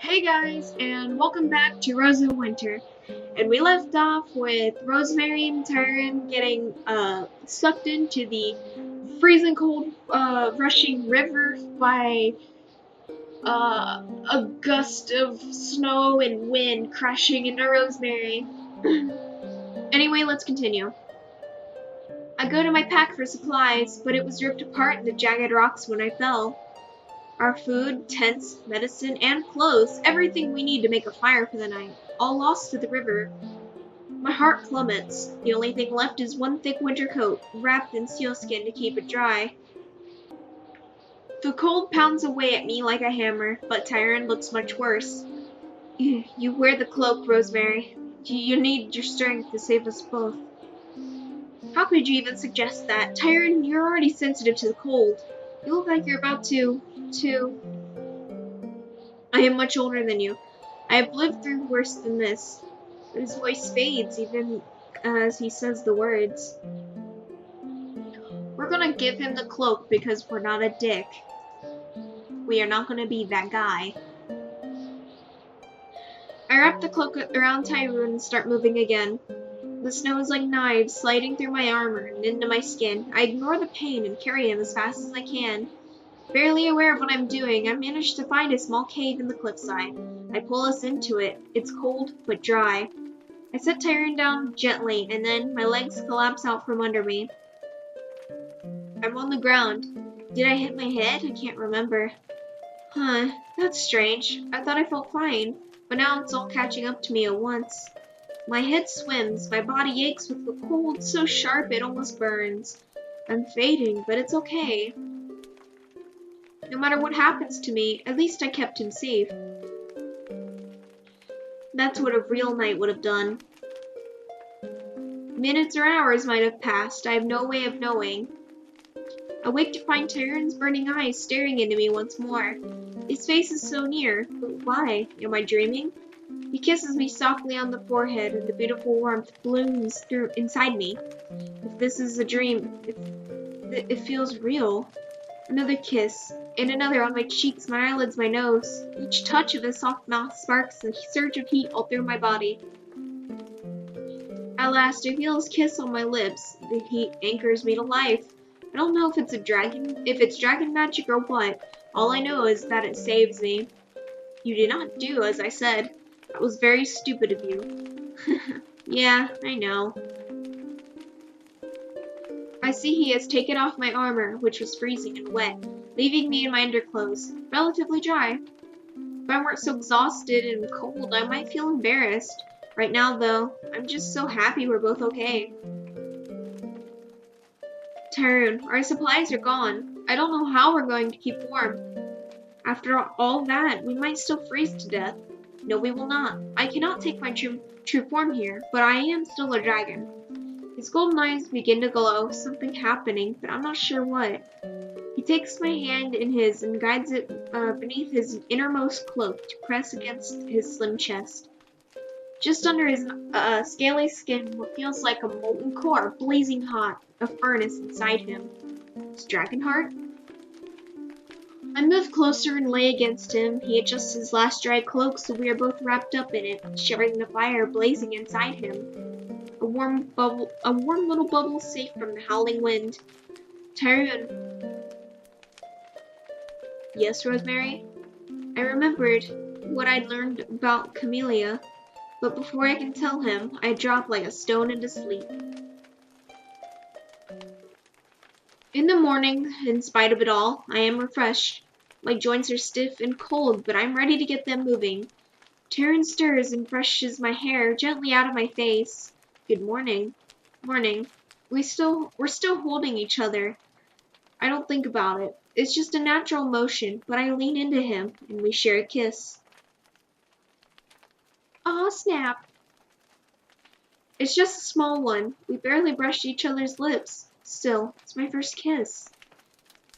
Hey guys, and welcome back to Rose of Winter. And we left off with Rosemary and Tyron getting sucked into the freezing cold rushing river by a gust of snow and wind crashing into Rosemary. Anyway, let's continue. I go to my pack for supplies, but it was ripped apart in the jagged rocks when I fell. Our food, tents, medicine, and clothes, everything we need to make a fire for the night, all lost to the river. My heart plummets. The only thing left is one thick winter coat, wrapped in sealskin to keep it dry. The cold pounds away at me like a hammer, but Tyron looks much worse. You wear the cloak, Rosemary. You need your strength to save us both. How could you even suggest that? Tyron, you're already sensitive to the cold. You look like you're about to... I am much older than you. I have lived through worse than this. His voice fades even as he says the words. We're gonna give him the cloak because we're not a dick. We are not gonna be that guy. I wrap the cloak around Tirune and start moving again. The snow is like knives sliding through my armor and into my skin. I ignore the pain and carry him as fast as I can. Barely aware of what I'm doing, I manage to find a small cave in the cliffside. I pull us into it. It's cold, but dry. I set Tyron down gently, and then my legs collapse out from under me. I'm on the ground. Did I hit my head? I can't remember. Huh, that's strange. I thought I felt fine, but now it's all catching up to me at once. My head swims, my body aches with the cold so sharp it almost burns. I'm fading, but it's okay. No matter what happens to me, at least I kept him safe. That's what a real knight would have done. Minutes or hours might have passed, I have no way of knowing. I wake to find Tyron's burning eyes staring into me once more. His face is so near, but why? Am I dreaming? He kisses me softly on the forehead, and the beautiful warmth blooms through inside me. If this is a dream, it feels real. Another kiss, and another on my cheeks, my eyelids, my nose. Each touch of his soft mouth sparks a surge of heat all through my body. At last, I feel his kiss on my lips. The heat anchors me to life. I don't know if it's dragon magic or what. All I know is that it saves me. You did not do as I said. That was very stupid of you. Yeah, I know. I see he has taken off my armor, which was freezing and wet, leaving me in my underclothes, relatively dry. If I weren't so exhausted and cold, I might feel embarrassed. Right now, though, I'm just so happy we're both okay. Tirune, our supplies are gone. I don't know how we're going to keep warm. After all that, we might still freeze to death. No, we will not. I cannot take my true form here, but I am still a dragon. His golden eyes begin to glow, something happening, but I'm not sure what. He takes my hand in his and guides it beneath his innermost cloak to press against his slim chest. Just under his scaly skin, what feels like a molten core, blazing hot, a furnace inside him. His dragon heart? I move closer and lay against him. He adjusts his last dry cloak so we are both wrapped up in it, sharing the fire blazing inside him. A warm little bubble safe from the howling wind. Tirune. Yes, Rosemary? I remembered what I'd learned about Camellia, but before I can tell him, I drop like a stone into sleep. In the morning, in spite of it all, I am refreshed. My joints are stiff and cold, but I'm ready to get them moving. Tyron stirs and brushes my hair gently out of my face. Good morning. Morning. We're still holding each other. I don't think about it. It's just a natural motion, but I lean into him, and we share a kiss. Aw, snap. It's just a small one. We barely brushed each other's lips. Still, it's my first kiss.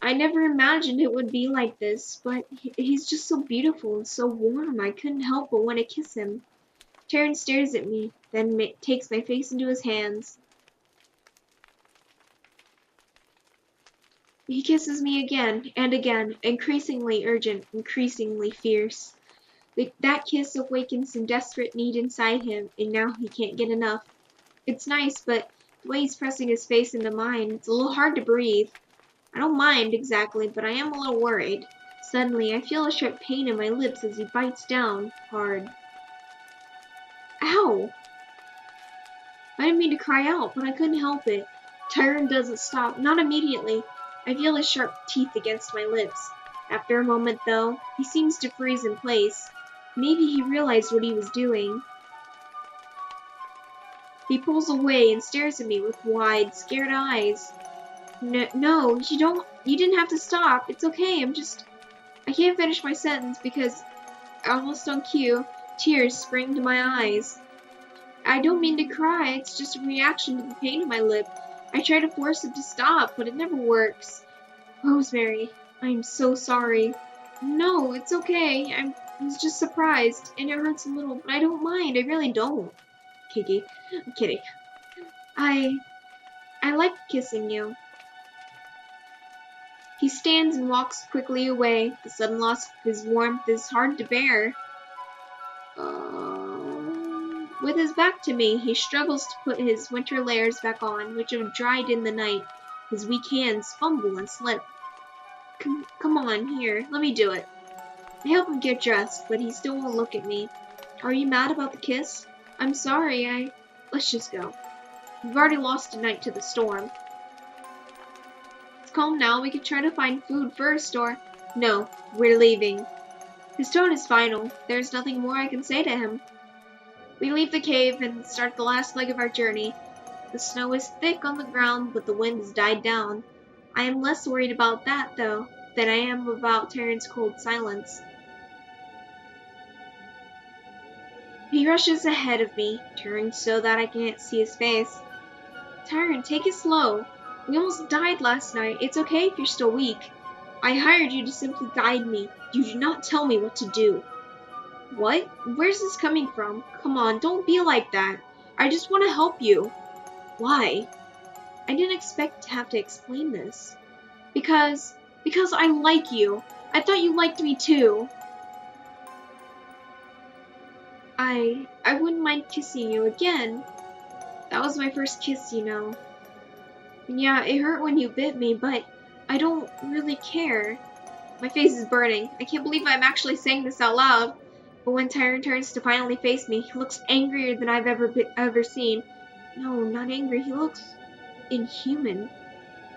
I never imagined it would be like this, but he's just so beautiful and so warm. I couldn't help but want to kiss him. Tyron stares at me, then takes my face into his hands. He kisses me again and again, increasingly urgent, increasingly fierce. That kiss awakens some desperate need inside him, and now he can't get enough. It's nice, but the way he's pressing his face into mine, it's a little hard to breathe. I don't mind exactly, but I am a little worried. Suddenly, I feel a sharp pain in my lips as he bites down hard. Ow! I didn't mean to cry out, but I couldn't help it. Tirune doesn't stop, not immediately. I feel his sharp teeth against my lips. After a moment, though, he seems to freeze in place. Maybe he realized what he was doing. He pulls away and stares at me with wide, scared eyes. No, you didn't have to stop. It's okay, I can't finish my sentence because, almost on cue, tears spring to my eyes. I don't mean to cry, it's just a reaction to the pain in my lip. I try to force it to stop, but it never works. Rosemary, I'm so sorry. No, it's okay. I was just surprised, and it hurts a little, but I don't mind. I really don't. Kiki, I'm kidding. I like kissing you. He stands and walks quickly away. The sudden loss of his warmth is hard to bear. With his back to me, he struggles to put his winter layers back on, which have dried in the night. His weak hands fumble and slip. Come on, here, let me do it. I help him get dressed, but he still won't look at me. Are you mad about the kiss? I'm sorry, Let's just go. We've already lost a night to the storm. It's calm now, we could try to find food first, or... No, we're leaving. His tone is final. There's nothing more I can say to him. We leave the cave and start the last leg of our journey. The snow is thick on the ground, but the wind has died down. I am less worried about that, though, than I am about Tirune's cold silence. He rushes ahead of me, turning so that I can't see his face. Tirune, take it slow. We almost died last night. It's okay if you're still weak. I hired you to simply guide me. You do not tell me what to do. What? Where's this coming from? Come on, don't be like that. I just want to help you. Why? I didn't expect to have to explain this. Because I like you. I thought you liked me too. I wouldn't mind kissing you again. That was my first kiss, you know. And yeah, it hurt when you bit me, but I don't really care. My face is burning. I can't believe I'm actually saying this out loud. But when Tirune turns to finally face me, he looks angrier than I've ever seen. No, not angry. He looks inhuman.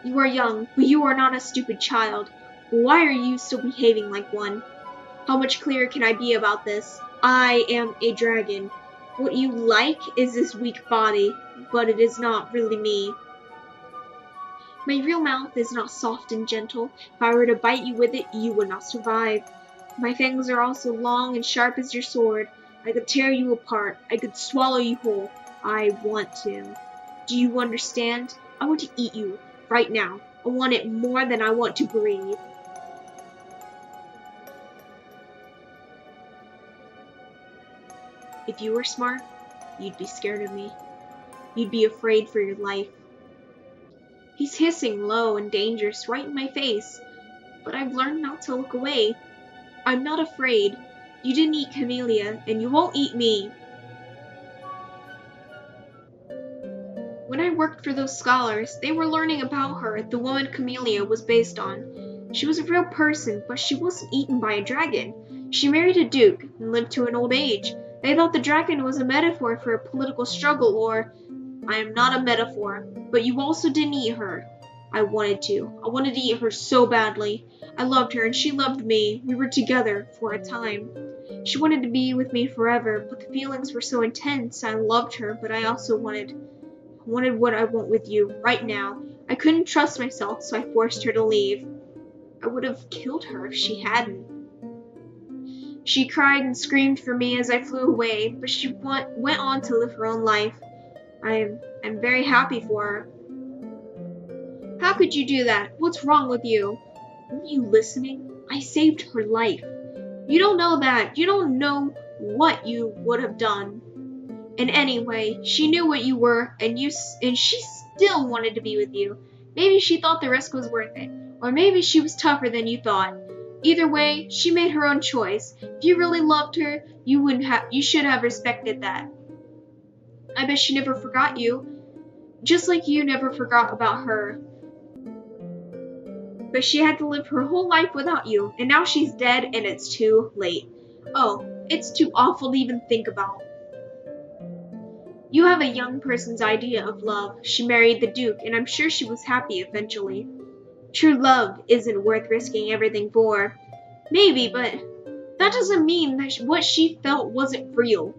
You are young, but you are not a stupid child. Why are you still behaving like one? How much clearer can I be about this? I am a dragon. What you like is this weak body, but it is not really me. My real mouth is not soft and gentle. If I were to bite you with it, you would not survive. My fangs are also long and sharp as your sword. I could tear you apart. I could swallow you whole. I want to. Do you understand? I want to eat you right now. I want it more than I want to breathe. If you were smart, you'd be scared of me. You'd be afraid for your life. He's hissing low and dangerous right in my face, but I've learned not to look away. I'm not afraid. You didn't eat Camellia, and you won't eat me. When I worked for those scholars, they were learning about her, the woman Camellia was based on. She was a real person, but she wasn't eaten by a dragon. She married a duke and lived to an old age. They thought the dragon was a metaphor for a political struggle, or... I am not a metaphor, but you also didn't eat her. I wanted to. I wanted to eat her so badly. I loved her and she loved me. We were together for a time. She wanted to be with me forever, but the feelings were so intense. I loved her, but I also wanted what I want with you right now. I couldn't trust myself, so I forced her to leave. I would have killed her if she hadn't. She cried and screamed for me as I flew away, but she went on to live her own life. I'm very happy for her. How could you do that? What's wrong with you? Weren't you listening? I saved her life. You don't know that. You don't know what you would have done. And anyway, she knew what you were, and she still wanted to be with you. Maybe she thought the risk was worth it, or maybe she was tougher than you thought. Either way, she made her own choice. If you really loved her, you should have respected that. I bet she never forgot you, just like you never forgot about her. But she had to live her whole life without you, and now she's dead and it's too late. Oh, it's too awful to even think about. You have a young person's idea of love. She married the Duke, and I'm sure she was happy eventually. True love isn't worth risking everything for. Maybe, but that doesn't mean that what she felt wasn't real.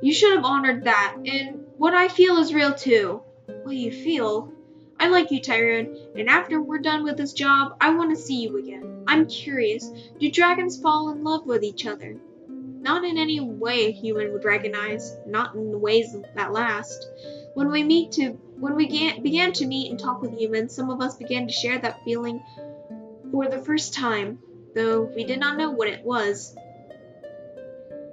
You should have honored that, and what I feel is real too. What you feel? I like you, Tirune, and after we're done with this job, I want to see you again. I'm curious, do dragons fall in love with each other? Not in any way a human would recognize, not in the ways that last. When we began to meet and talk with humans, some of us began to share that feeling for the first time, though we did not know what it was.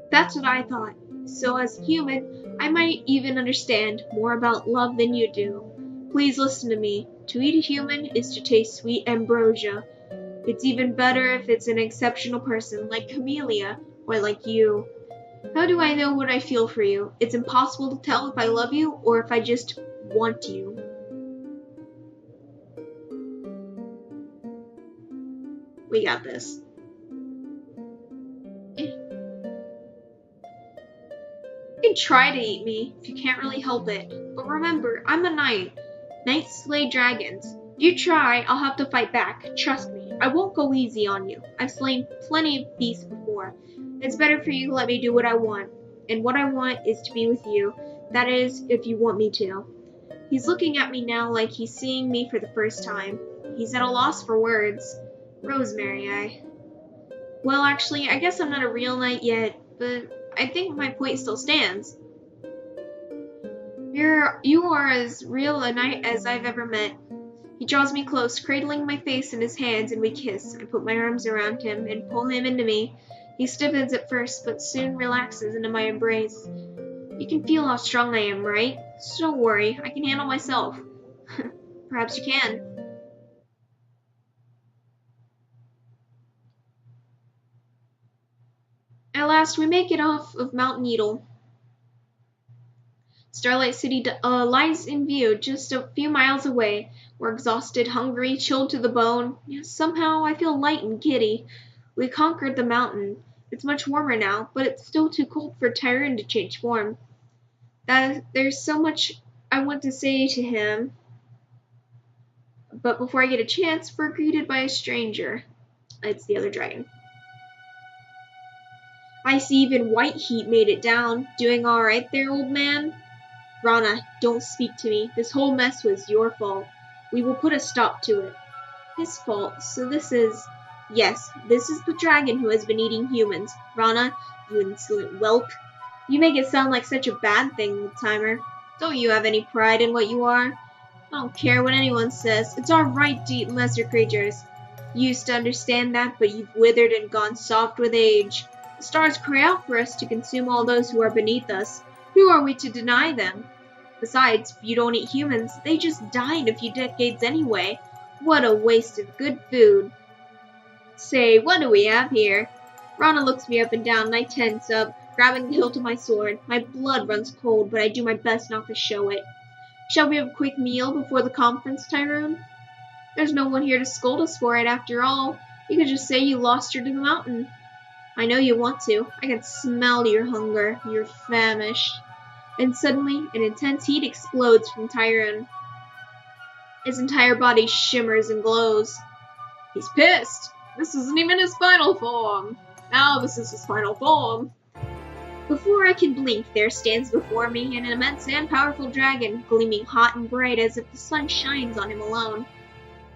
That's what I thought. So as a human, I might even understand more about love than you do. Please listen to me. To eat a human is to taste sweet ambrosia. It's even better if it's an exceptional person like Camellia or like you. How do I know what I feel for you? It's impossible to tell if I love you or if I just want you. We got this. You can try to eat me if you can't really help it. But remember, I'm a knight. Knights slay dragons. If you try, I'll have to fight back. Trust me, I won't go easy on you. I've slain plenty of beasts before. It's better for you to let me do what I want. And what I want is to be with you. That is, if you want me to. He's looking at me now like he's seeing me for the first time. He's at a loss for words. Rosemary, Well, actually, I guess I'm not a real knight yet, but I think my point still stands. You are as real a knight as I've ever met. He draws me close, cradling my face in his hands, and we kiss. I put my arms around him and pull him into me. He stiffens at first, but soon relaxes into my embrace. You can feel how strong I am, right? So don't worry, I can handle myself. Perhaps you can. At last, we make it off of Mount Needle. Starlight City lies in view just a few miles away. We're exhausted, hungry, chilled to the bone. Yet somehow I feel light and giddy. We conquered the mountain. It's much warmer now, but it's still too cold for Tirune to change form. There's so much I want to say to him. But before I get a chance, we're greeted by a stranger. It's the other dragon. I see even White Heat made it down. Doing alright there, old man? Rana, don't speak to me. This whole mess was your fault. We will put a stop to it. His fault? So this is... Yes, this is the dragon who has been eating humans. Rana, you insolent whelp. You make it sound like such a bad thing, old-timer. Don't you have any pride in what you are? I don't care what anyone says. It's our right to eat lesser creatures. You used to understand that, but you've withered and gone soft with age. The stars cry out for us to consume all those who are beneath us. Who are we to deny them? Besides, if you don't eat humans, they just die in a few decades anyway. What a waste of good food. Say, what do we have here? Rana looks me up and down, and I tense up, grabbing the hilt of my sword. My blood runs cold, but I do my best not to show it. Shall we have a quick meal before the conference, Tirune? There's no one here to scold us for it, after all. You could just say you lost her to the mountain. I know you want to. I can smell your hunger. You're famished. And suddenly, an intense heat explodes from Tirune. His entire body shimmers and glows. He's pissed. This isn't even his final form. Now this is his final form. Before I can blink, there stands before me an immense and powerful dragon, gleaming hot and bright as if the sun shines on him alone.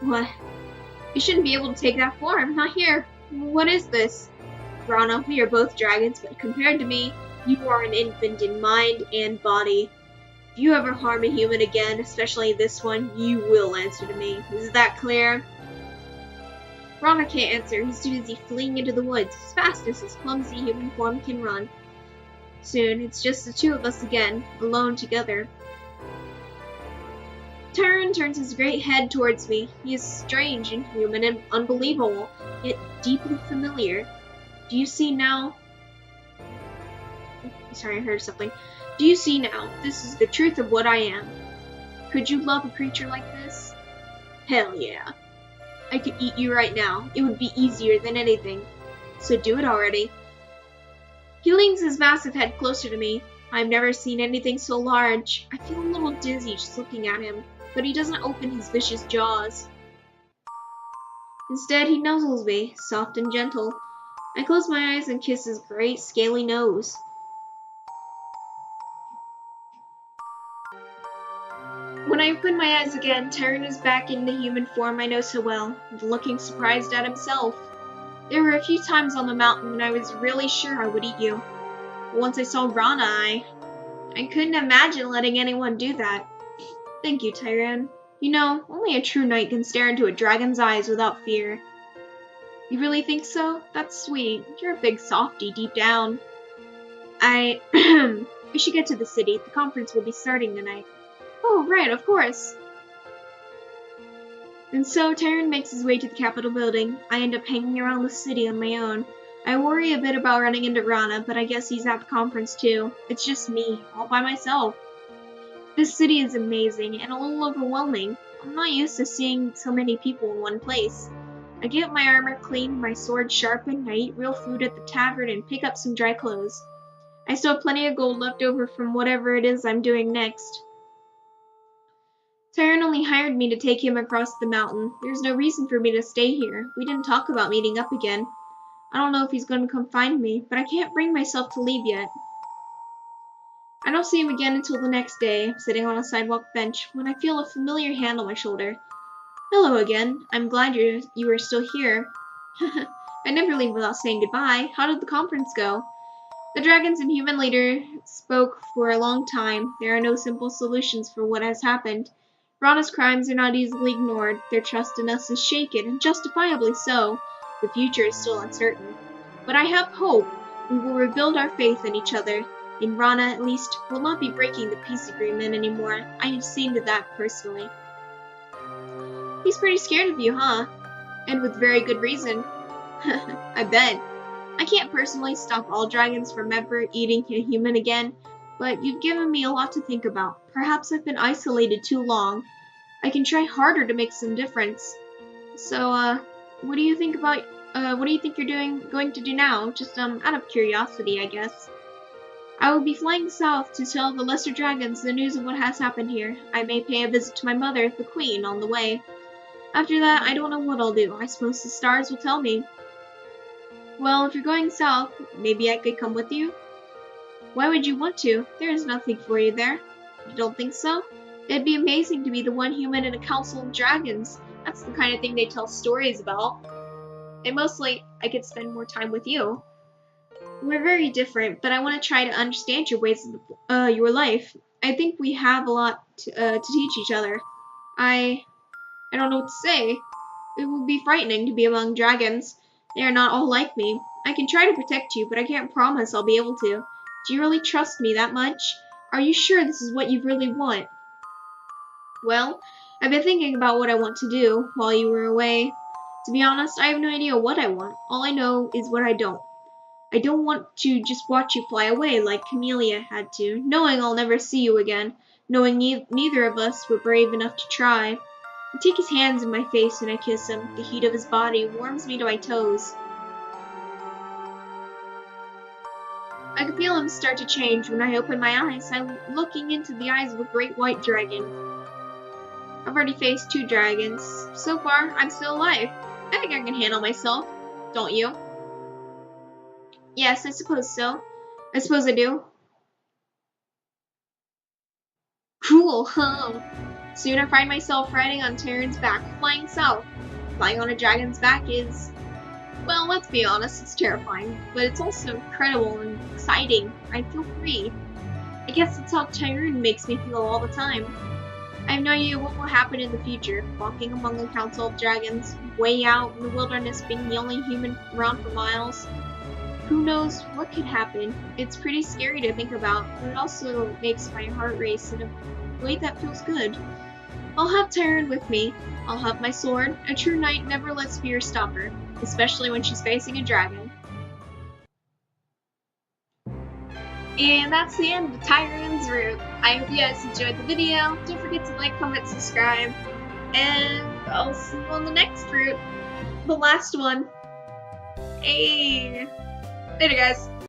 What? You shouldn't be able to take that form. Not here. What is this? Rana, we are both dragons, but compared to me, you are an infant in mind and body. If you ever harm a human again, especially this one, you will answer to me. Is that clear? Rana can't answer. He's too busy fleeing into the woods as fast as his clumsy human form can run. Soon, it's just the two of us again, alone together. Tyrone turns his great head towards me. He is strange, inhuman, and unbelievable, yet deeply familiar. Do you see now? Sorry, I heard something. Do you see now? This is the truth of what I am. Could you love a creature like this? Hell yeah. I could eat you right now. It would be easier than anything. So do it already. He leans his massive head closer to me. I've never seen anything so large. I feel a little dizzy just looking at him, but he doesn't open his vicious jaws. Instead, he nuzzles me, soft and gentle. I close my eyes and kiss his great, scaly nose. When I open my eyes again, Tyrone is back in the human form I know so well, looking surprised at himself. There were a few times on the mountain when I was really sure I would eat you. But once I saw Rana, I couldn't imagine letting anyone do that. Thank you, Tyrone. You know, only a true knight can stare into a dragon's eyes without fear. You really think so? That's sweet. You're a big softy deep down. We should get to the city. The conference will be starting tonight. Oh, right, of course. And so Tyrone makes his way to the Capitol building. I end up hanging around the city on my own. I worry a bit about running into Rana, but I guess he's at the conference too. It's just me, all by myself. This city is amazing and a little overwhelming. I'm not used to seeing so many people in one place. I get my armor cleaned, my sword sharpened, I eat real food at the tavern, and pick up some dry clothes. I still have plenty of gold left over from whatever it is I'm doing next. Tyrone only hired me to take him across the mountain. There's no reason for me to stay here. We didn't talk about meeting up again. I don't know if he's going to come find me, but I can't bring myself to leave yet. I don't see him again until the next day, sitting on a sidewalk bench, when I feel a familiar hand on my shoulder. Hello again. I'm glad you are still here. I never leave without saying goodbye. How did the conference go? The dragons and human leader spoke for a long time. There are no simple solutions for what has happened. Rana's crimes are not easily ignored. Their trust in us is shaken, and justifiably so. The future is still uncertain. But I have hope. We will rebuild our faith in each other. In Rana, at least, we'll not be breaking the peace agreement anymore. I have seen to that personally. He's pretty scared of you, huh? And with very good reason. I bet. I can't personally stop all dragons from ever eating a human again, but you've given me a lot to think about. Perhaps I've been isolated too long. I can try harder to make some difference. So, what do you think you're going to do now? Just, out of curiosity, I guess. I will be flying south to tell the lesser dragons the news of what has happened here. I may pay a visit to my mother, the queen, on the way. After that, I don't know what I'll do. I suppose the stars will tell me. Well, if you're going south, maybe I could come with you? Why would you want to? There is nothing for you there. You don't think so? It'd be amazing to be the one human in a council of dragons. That's the kind of thing they tell stories about. And mostly, I could spend more time with you. We're very different, but I want to try to understand your ways of your life. I think we have a lot to teach each other. I don't know what to say. It will be frightening to be among dragons. They are not all like me. I can try to protect you, but I can't promise I'll be able to. Do you really trust me that much? Are you sure this is what you really want? Well, I've been thinking about what I want to do while you were away. To be honest, I have no idea what I want. All I know is what I don't. I don't want to just watch you fly away like Camellia had to, knowing I'll never see you again, knowing neither of us were brave enough to try. I take his hands in my face and I kiss him. The heat of his body warms me to my toes. I can feel him start to change. When I open my eyes, I'm looking into the eyes of a great white dragon. I've already faced 2 dragons. So far, I'm still alive. I think I can handle myself. Don't you? Yes, I suppose so. I suppose I do. Cool, huh? Soon I find myself riding on Tyrone's back, flying south. Flying on a dragon's back is... well, let's be honest, it's terrifying, but it's also incredible and exciting. I feel free. I guess that's how Tirune makes me feel all the time. I have no idea what will happen in the future, walking among the council of dragons, way out in the wilderness, being the only human around for miles. Who knows what could happen? It's pretty scary to think about, but it also makes my heart race in a way that feels good. I'll have Tirune with me. I'll have my sword. A true knight never lets fear stop her, especially when she's facing a dragon. And that's the end of Tyrune's route. I hope you guys enjoyed the video. Don't forget to like, comment, subscribe, and I'll see you on the next route. The last one. Hey! Later, guys.